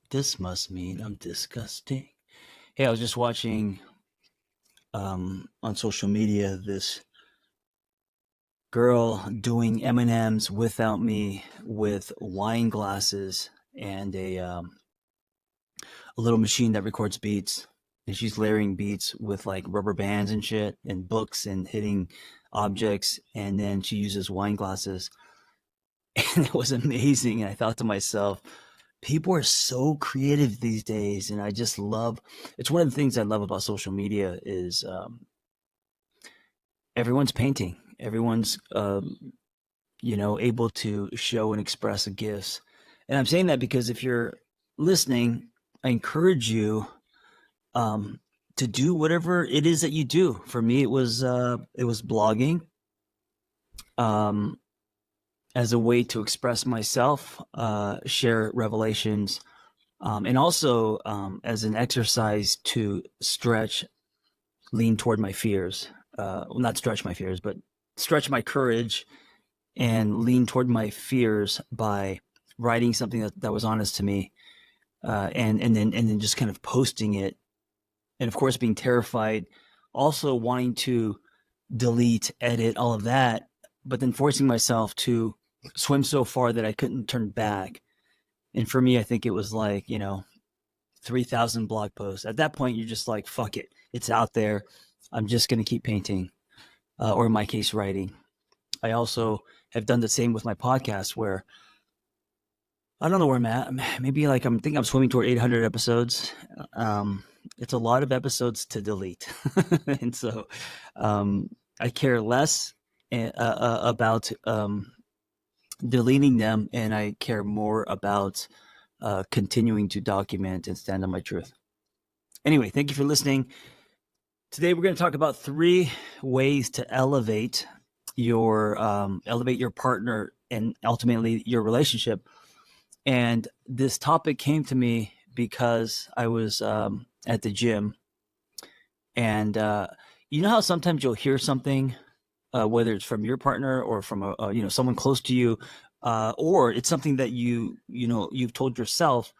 This must mean I'm disgusting. Hey, I was just watching on social media this girl doing M&Ms without me with wine glasses and a little machine that records beats. And she's layering beats with like rubber bands and shit and books and hitting objects. And then she uses wine glasses. And it was amazing. And I thought to myself, people are so creative these days. And I just love, it's one of the things I love about social media is everyone's painting. Everyone's, able to show and express gifts. And I'm saying that because if you're listening, I encourage you to do whatever it is that you do. For me, it was blogging as a way to express myself, share revelations, and also as an exercise to stretch, lean toward my fears. Well, not stretch my fears, but stretch my courage and lean toward my fears by writing something that was honest to me, and then just kind of posting it, and of course being terrified, also wanting to delete, edit, all of that, but then forcing myself to swim so far that I couldn't turn back. And for me, I think it was like 3,000 blog posts. At that point, you're just like, fuck it, it's out there. I'm just gonna keep painting, or in my case, writing. I also have done the same with my podcast, where I don't know where I'm at. Maybe like I'm swimming toward 800 episodes. It's a lot of episodes to delete, and so I care less about deleting them, and I care more about continuing to document and stand on my truth. Anyway, thank you for listening. Today we're going to talk about 3 ways to elevate your partner and ultimately your relationship. And this topic came to me because I was at the gym, and you know how sometimes you'll hear something, whether it's from your partner or from someone close to you, or it's something that you've told yourself,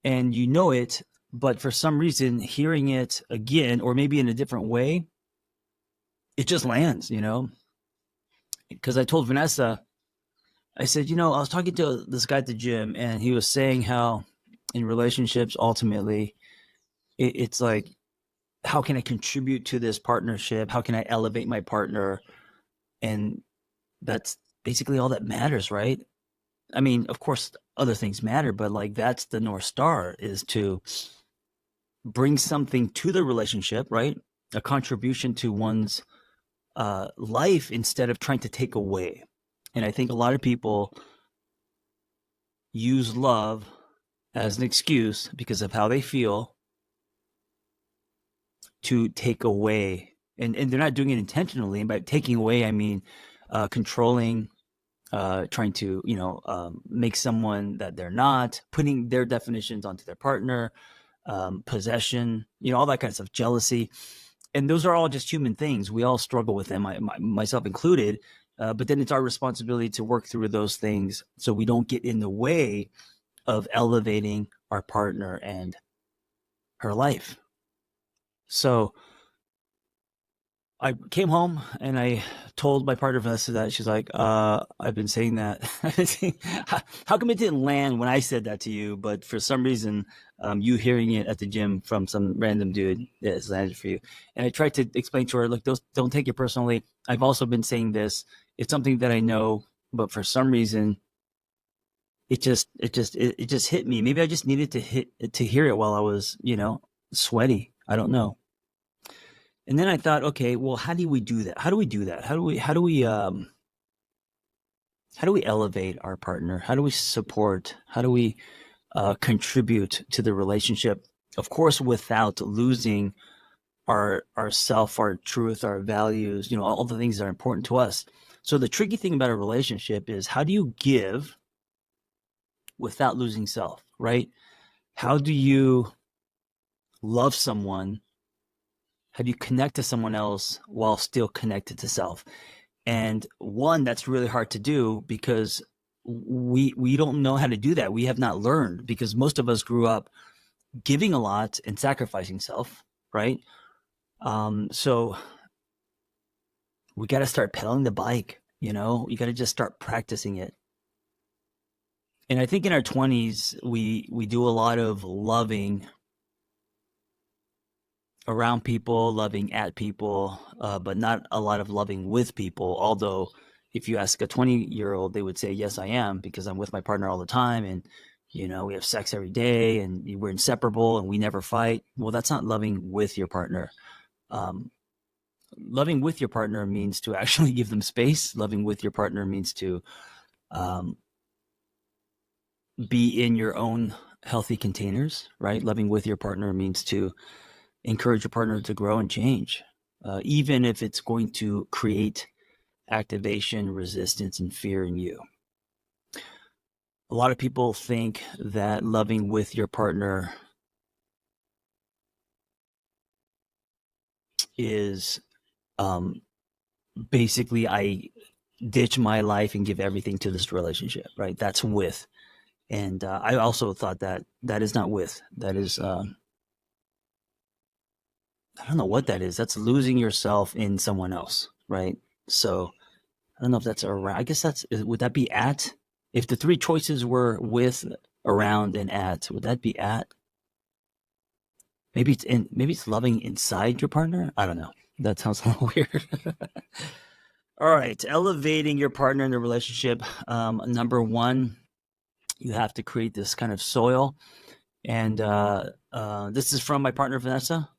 and you know it, but for some reason hearing it again or maybe in a different way, it just lands. Because I told Vanessa, I said, I was talking to this guy at the gym, and he was saying how in relationships, ultimately, it's like, how can I contribute to this partnership? How can I elevate my partner? And that's basically all that matters, right? I mean, of course, other things matter, but like that's the North Star, is to bring something to the relationship, right? A contribution to one's life instead of trying to take away. And I think a lot of people use love as an excuse because of how they feel to take away. And they're not doing it intentionally. And by taking away, I mean controlling, trying to, make someone that they're not, putting their definitions onto their partner, possession, all that kind of stuff, jealousy. And those are all just human things. We all struggle with them, myself included. But then it's our responsibility to work through those things so we don't get in the way of elevating our partner and her life. So I came home and I told my partner Vanessa that. She's like, I've been saying that. How come it didn't land when I said that to you? But for some reason, you hearing it at the gym from some random dude, it's landed for you. And I tried to explain to her, look, don't take it personally. I've also been saying this. It's something that I know, but for some reason, it just hit me. Maybe I just needed to hear it while I was, sweaty. I don't know. And then I thought, okay, well, how do we do that? How do we do that? How do we elevate our partner? How do we support? How do we contribute to the relationship? Of course, without losing our self, our truth, our values, all the things that are important to us. So the tricky thing about a relationship is, how do you give without losing self, right? How do you love someone? How do you connect to someone else while still connected to self? And one, that's really hard to do because we don't know how to do that. We have not learned because most of us grew up giving a lot and sacrificing self, right? So we got to start pedaling the bike, you got to just start practicing it. And I think in our 20s, we do a lot of loving around people, loving at people, but not a lot of loving with people. Although, if you ask a 20-year-old, they would say, "Yes, I am, because I'm with my partner all the time, and we have sex every day, and we're inseparable, and we never fight." Well, that's not loving with your partner. Loving with your partner means to actually give them space. Loving with your partner means to um, be in your own healthy containers, right? Loving with your partner means to encourage your partner to grow and change, even if it's going to create activation, resistance, and fear in you. A lot of people think that loving with your partner is basically I ditch my life and give everything to this relationship, right? That's with. And I also thought that is not with. That is, I don't know what that is. That's losing yourself in someone else, right? So I don't know if that's around. I guess would that be at? If the three choices were with, around, and at, would that be at? Maybe it's loving inside your partner. I don't know. That sounds a little weird. All right, elevating your partner in the relationship. Number one, you have to create this kind of soil, and this is from my partner Vanessa.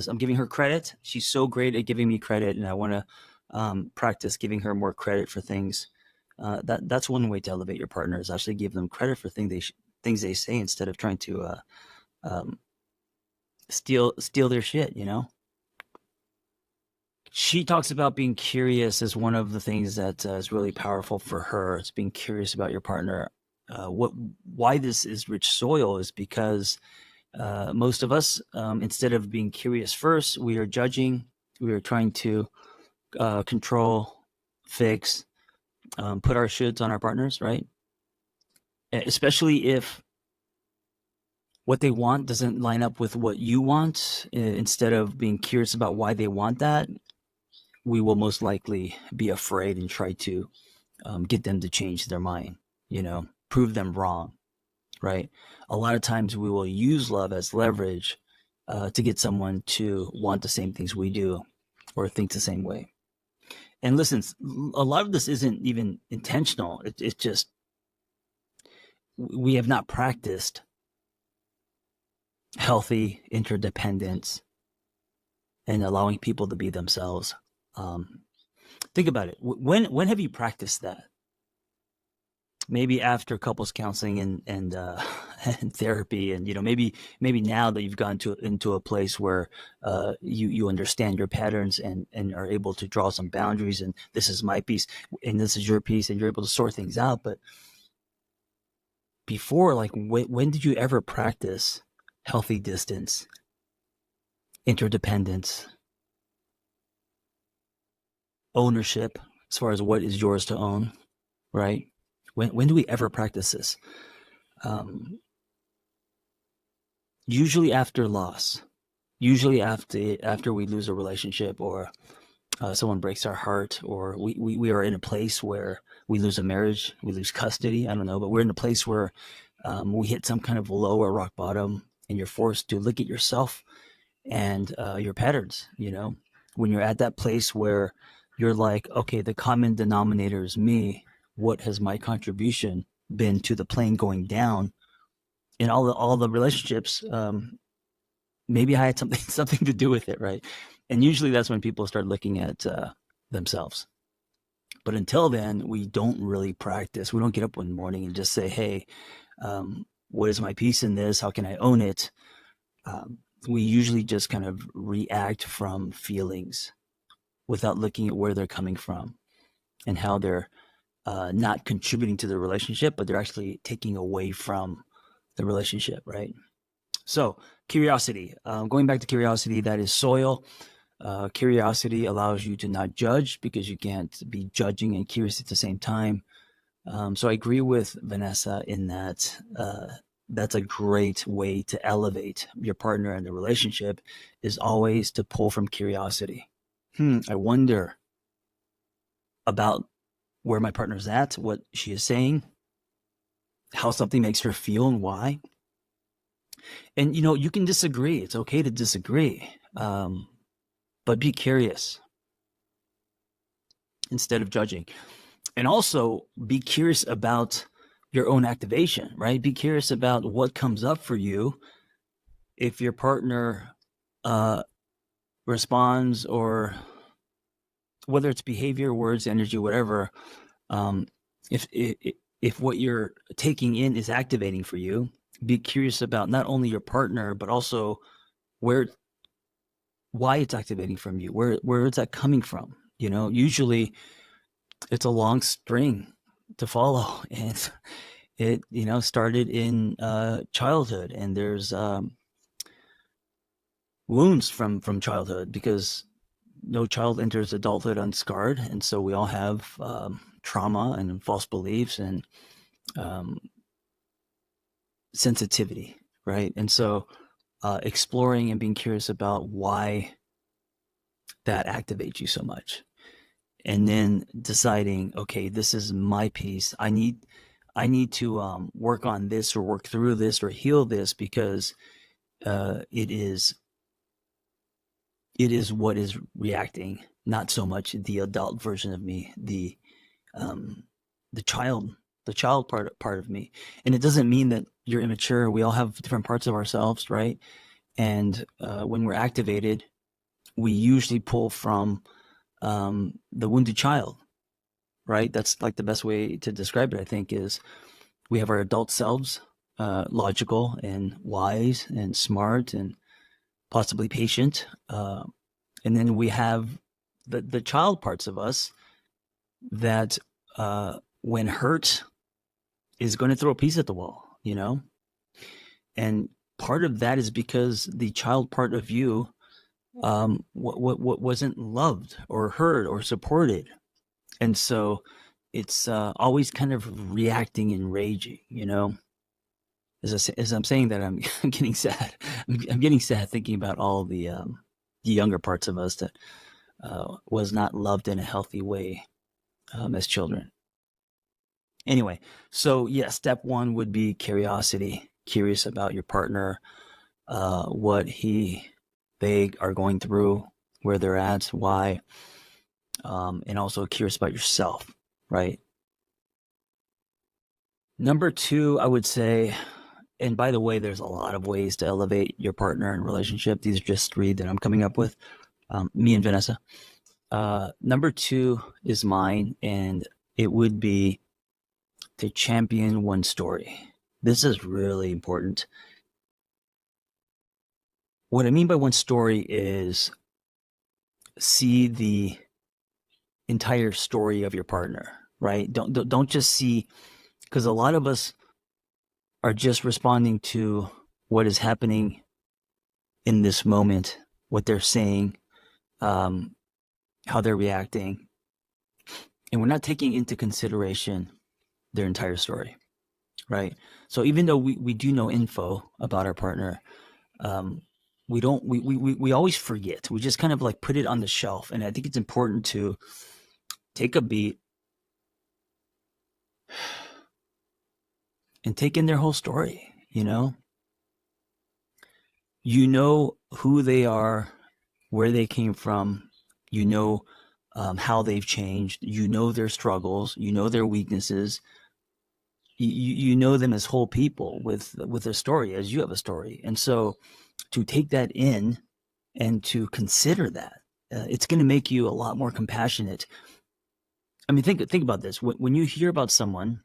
I'm giving her credit. She's so great at giving me credit, and I want to practice giving her more credit for things. That's one way to elevate your partner, is actually give them credit for things they say, instead of trying to steal their shit. She talks about being curious as one of the things that is really powerful for her. It's being curious about your partner. Why this is rich soil is because most of us, instead of being curious first, we are judging. We are trying to control, fix, put our shoulds on our partners, right? Especially if what they want doesn't line up with what you want. Instead of being curious about why they want that, we will most likely be afraid and try to get them to change their mind, prove them wrong, right? A lot of times we will use love as leverage to get someone to want the same things we do or think the same way. And listen, a lot of this isn't even intentional. It's just we have not practiced healthy interdependence and allowing people to be themselves. Think about it. When have you practiced that? Maybe after couples counseling and and therapy, and maybe now that you've gone into a place where you understand your patterns and are able to draw some boundaries, and this is my piece and this is your piece, and you're able to sort things out. But before, like, when did you ever practice healthy distance, interdependence, ownership, as far as what is yours to own, right? When do we ever practice this? Usually after loss. Usually after we lose a relationship, or someone breaks our heart, or we are in a place where we lose a marriage, we lose custody. I don't know, but we're in a place where we hit some kind of low or rock bottom, and you're forced to look at yourself and your patterns. When you're at that place where you're like, okay, the common denominator is me. What has my contribution been to the plane going down? In all the relationships, maybe I had something to do with it, right? And usually that's when people start looking at themselves. But until then, we don't really practice. We don't get up one morning and just say, hey, what is my piece in this? How can I own it? We usually just kind of react from feelings without looking at where they're coming from and how they're not contributing to the relationship, but they're actually taking away from the relationship, right? So curiosity, going back to curiosity, that is soil. Curiosity allows you to not judge because you can't be judging and curious at the same time. So I agree with Vanessa in that that's a great way to elevate your partner in the relationship, is always to pull from curiosity. I wonder about where my partner's at, what she is saying, how something makes her feel, and why. And you can disagree. It's okay to disagree, but be curious instead of judging. And also be curious about your own activation, right? Be curious about what comes up for you if your partner responds, or whether it's behavior, words, energy, whatever. Um, if what you're taking in is activating for you, be curious about not only your partner but also why it's activating from you. Where is that coming from? Usually it's a long string to follow, and it started in childhood, and there's wounds from childhood, because no child enters adulthood unscarred, and so we all have trauma and false beliefs and um, sensitivity, right? And so exploring and being curious about why that activates you so much, and then deciding, okay, this is my piece. I need to work on this, or work through this, or heal this, because it is what is reacting, not so much the adult version of me, um, the child part of me. And it doesn't mean that you're immature. We all have different parts of ourselves, right? And when we're activated, we usually pull from the wounded child, right? That's like the best way to describe it, I think, is we have our adult selves, logical and wise and smart and possibly patient. And then we have the child parts of us that, when hurt, is going to throw a piece at the wall. And part of that is because the child part of you, what wasn't loved or heard or supported. And so it's always kind of reacting and raging. As I'm saying that, I'm getting sad. I'm getting sad thinking about all the younger parts of us that was not loved in a healthy way as children. Anyway, so yeah, step one would be curiosity. Curious about your partner, what they are going through, where they're at, why, and also curious about yourself, right? Number two, I would say, and by the way, there's a lot of ways to elevate your partner and relationship. These are just three that I'm coming up with, me and Vanessa. Number two is mine, and it would be to champion one story. This is really important. What I mean by one story is see the entire story of your partner, right? Don't just see, because a lot of us are just responding to what is happening in this moment, what they're saying, how they're reacting, and we're not taking into consideration their entire story, right? So even though we do know info about our partner, we always forget. We just kind of like put it on the shelf. And I think it's important to take a beat and take in their whole story. You know who they are, where they came from, how they've changed, their struggles, their weaknesses. You know them as whole people with a story, as you have a story. And so to take that in and to consider that, it's going to make you a lot more compassionate. I mean, think about this. When you hear about someone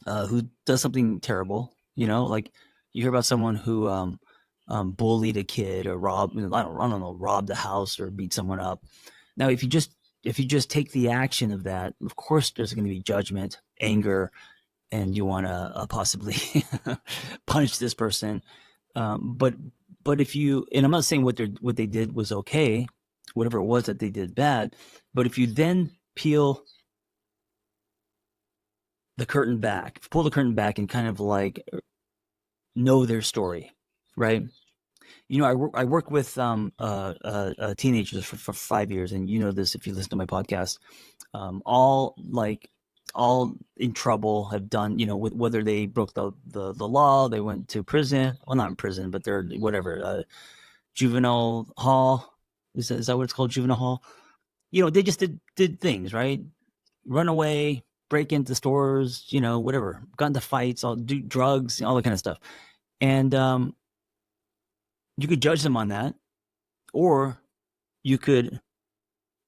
who does something terrible, like you hear about someone who bullied a kid, or robbed, I don't know, robbed a house or beat someone up. Now, if you just take the action of that, of course, there's going to be judgment, anger, and you want to possibly punish this person. But if you, and I'm not saying what they did was okay, whatever it was that they did bad. But if you then pull the curtain back and kind of like know their story, right? I work with teenagers for 5 years, and you know this if you listen to my podcast. All in trouble, have done, with whether they broke the law, they went to prison. Well, not in prison, but they're whatever, juvenile hall. Is that what it's called, juvenile hall? They just did things, right? Run away, break into stores, whatever, got into fights, all do drugs, all that kind of stuff. And you could judge them on that, or you could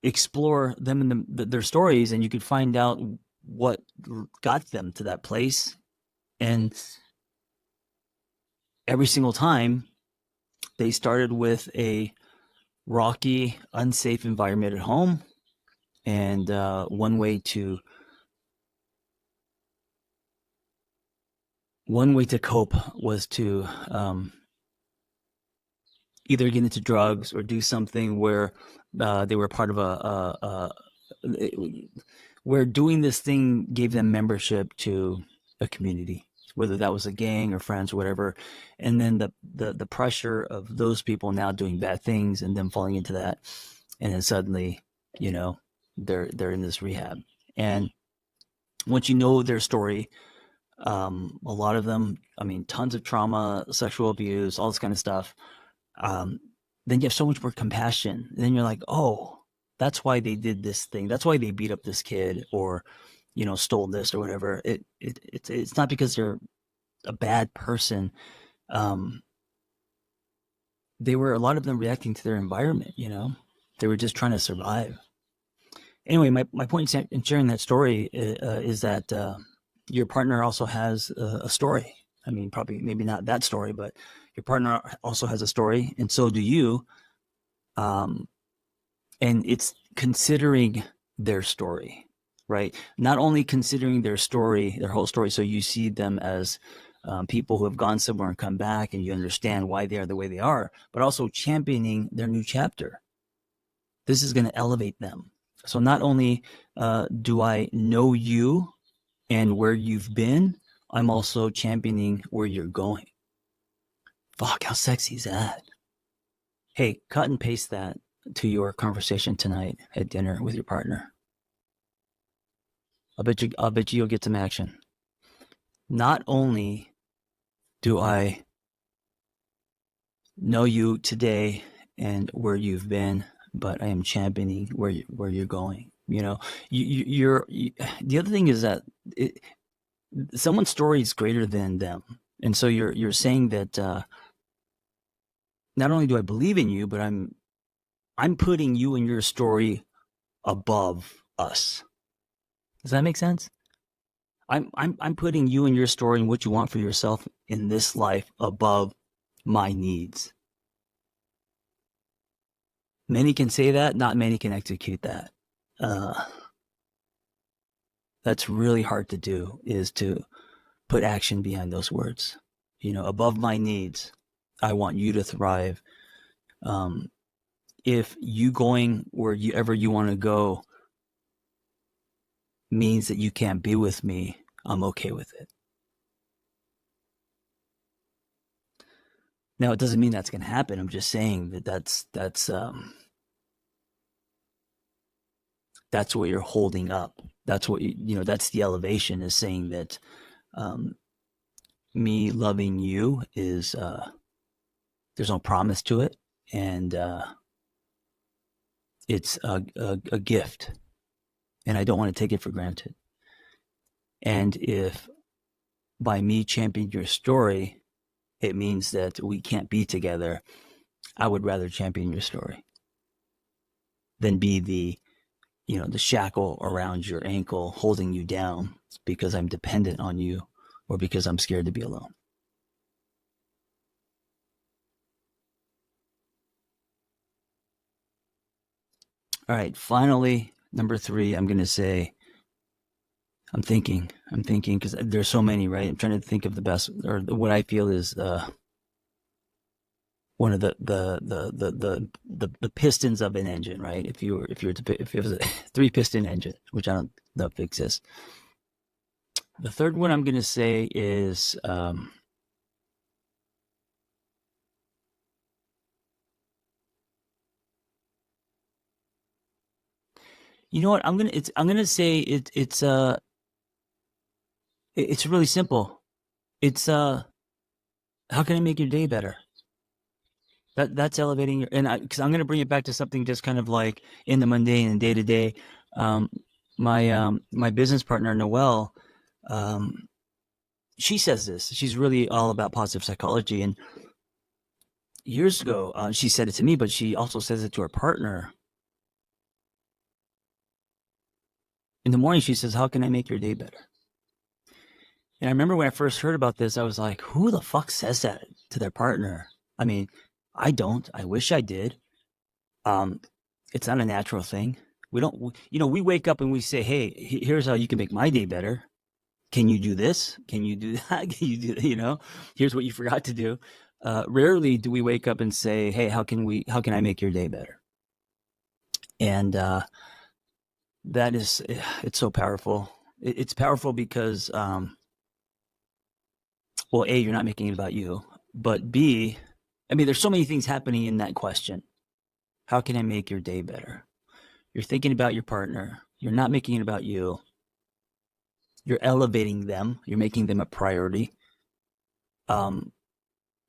explore them in their stories, and you could find out what got them to that place. And every single time, they started with a rocky, unsafe environment at home, and one way to cope was to either get into drugs or do something where they were part of where doing this thing gave them membership to a community, whether that was a gang or friends or whatever. And then the pressure of those people now doing bad things and them falling into that, and then suddenly, they're in this rehab. And once you know their story, a lot of them, tons of trauma, sexual abuse, all this kind of stuff. Then you have so much more compassion. Then you're like, oh, that's why they did this thing. That's why they beat up this kid, or, stole this or whatever. It's not because they're a bad person. They were, a lot of them, reacting to their environment. They were just trying to survive. Anyway, my point in sharing that story is that your partner also has a story. Probably maybe not that story, but your partner also has a story, and so do you. And it's considering their story, right? Not only considering their story, their whole story, so you see them as people who have gone somewhere and come back, and you understand why they are the way they are, but also championing their new chapter. This is going to elevate them. So not only do I know you and where you've been, I'm also championing where you're going. Fuck, how sexy is that? Hey, cut and paste that to your conversation tonight at dinner with your partner. I'll bet you you'll get some action. Not only do I know you today and where you've been, but I am championing where you're going. You're the other thing is that someone's story is greater than them, and so you're saying that not only do I believe in you, but I'm putting you and your story above us. Does that make sense? I'm putting you and your story and what you want for yourself in this life above my needs. Many can say that, not many can execute that. That's really hard to do, is to put action behind those words. Above my needs, I want you to thrive. If you going wherever you want to go means that you can't be with me, I'm okay with it. Now, it doesn't mean that's going to happen. I'm just saying that that's what you're holding up. That's what that's the elevation, is saying that me loving you is there's no promise to it, and it's a gift, and I don't want to take it for granted. And if by me championing your story, it means that we can't be together, I would rather champion your story than be the shackle around your ankle holding you down because I'm dependent on you, or because I'm scared to be alone. All right, finally, number 3, I'm going to say, I'm thinking, because there's so many, right? I'm trying to think of the best, or what I feel is one of the pistons of an engine, right? If it was a 3-piston engine, which I don't know if it exists. The third one I'm going to say is you know what I'm gonna say it's really simple. It's how can I make your day better? That's elevating your, and because I'm going to bring it back to something just kind of like in the mundane and day to day. My business partner Noelle, um, she says this. She's really all about positive psychology, and years ago she said it to me, but she also says it to her partner. In the morning, she says, "How can I make your day better?" And I remember when I first heard about this, I was like, "Who the fuck says that to their partner?" I mean, I don't. I wish I did. Um, it's not a natural thing. We don't, we wake up and we say, "Hey, here's how you can make my day better. Can you do this? Can you do that? Can you do, here's what you forgot to do." Rarely do we wake up and say, "Hey, how can I make your day better?" And that is, it's so powerful. It's powerful because, well, A, you're not making it about you, but B, I mean, there's so many things happening in that question. How can I make your day better? You're thinking about your partner. You're not making it about you. You're elevating them. You're making them a priority. Um,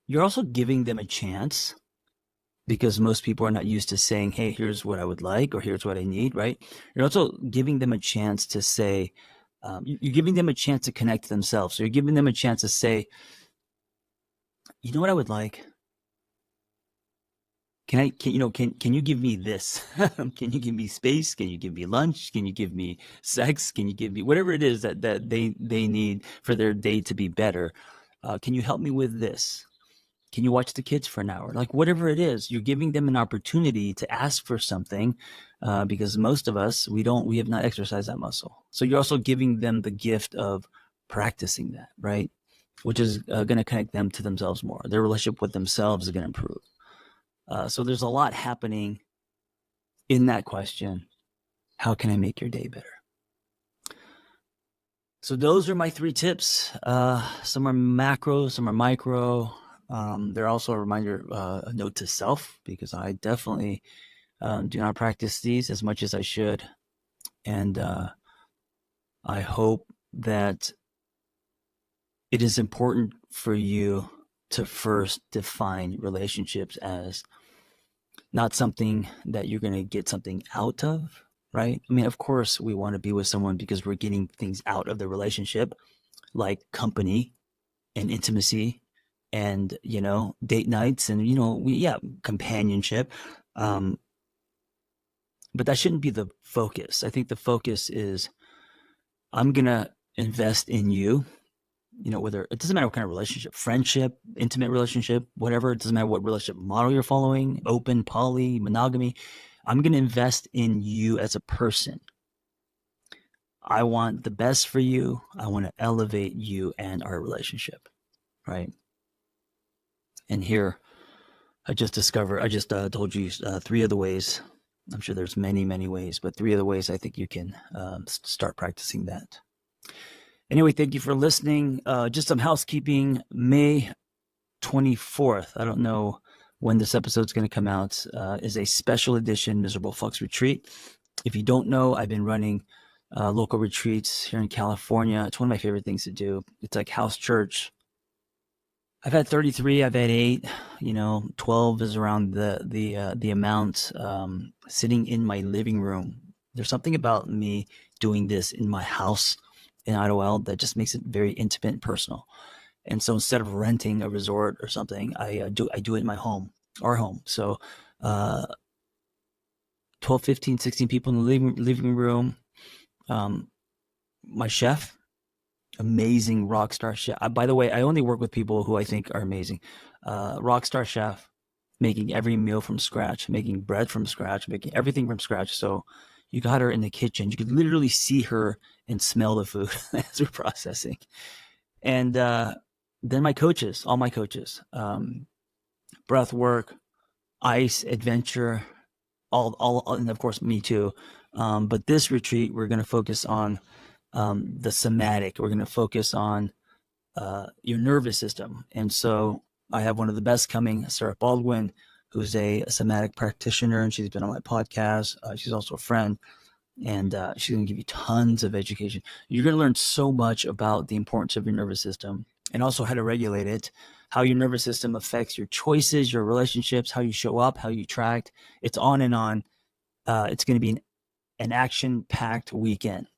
you're also giving them a chance because most people are not used to saying, "Hey, here's what I would like," or "Here's what I need," right? You're also giving them a chance to say, you're giving them a chance to connect to themselves. So you're giving them a chance to say, "You know what I would like? Can you give me this? Can you give me space? Can you give me lunch? Can you give me sex? Can you give me whatever it is that they need for their day to be better? Can you help me with this? Can you watch the kids for an hour?" Like whatever it is, you're giving them an opportunity to ask for something, because most of us we have not exercised that muscle. So you're also giving them the gift of practicing that, right? Which is going to connect them to themselves more. Their relationship with themselves is going to improve. So there's a lot happening in that question. How can I make your day better? So those are my 3 tips. Some are macro, some are micro. They're also a reminder, a note to self, because I definitely do not practice these as much as I should. And I hope that it is important for you to first define relationships as not something that you're going to get something out of, right? I mean, of course, we want to be with someone because we're getting things out of the relationship, like company and intimacy and, date nights and, companionship. But that shouldn't be the focus. I think the focus is I'm going to invest in you, whether it doesn't matter what kind of relationship, friendship, intimate relationship, whatever, it doesn't matter what relationship model you're following, open, poly, monogamy. I'm going to invest in you as a person. I want the best for you. I want to elevate you and our relationship, right? And here, I just told you 3 of the ways. I'm sure there's many, many ways, but 3 of the ways I think you can start practicing that. Anyway, thank you for listening. Just some housekeeping. May 24th, I don't know when this episode's going to come out, is a special edition Miserable Fucks Retreat. If you don't know, I've been running local retreats here in California. It's one of my favorite things to do. It's like house church. I've had 33. I've had 8. 12 is around the amount. Sitting in my living room. There's something about me doing this in my house in Ottawa that just makes it very intimate and personal. And so instead of renting a resort or something, I do it in my home, our home. So 12, 15, 16 people in the living room. My chef, amazing rock star chef. By the way, I only work with people who I think are amazing. Rock star chef, making every meal from scratch, making bread from scratch, making everything from scratch. So you got her in the kitchen. You could literally see her and smell the food as we're processing. And then my coaches, all my coaches, breath work, ice, adventure, all, and of course me too. But this retreat, we're going to focus on the somatic. We're going to focus on your nervous system. And so I have one of the best coming, Sarah Baldwin, who's a somatic practitioner, and she's been on my podcast. She's also a friend, and she's going to give you tons of education. You're going to learn so much about the importance of your nervous system and also how to regulate it, how your nervous system affects your choices, your relationships, how you show up, how you tract. It's on and on. It's going to be an action-packed weekend.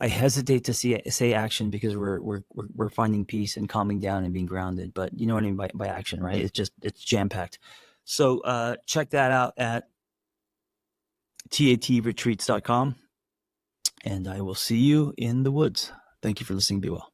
I hesitate to say action because we're finding peace and calming down and being grounded, but you know what I mean by action, right? It's jam-packed. So check that out at tatretreats.com, and I will see you in the woods. Thank you for listening. Be well.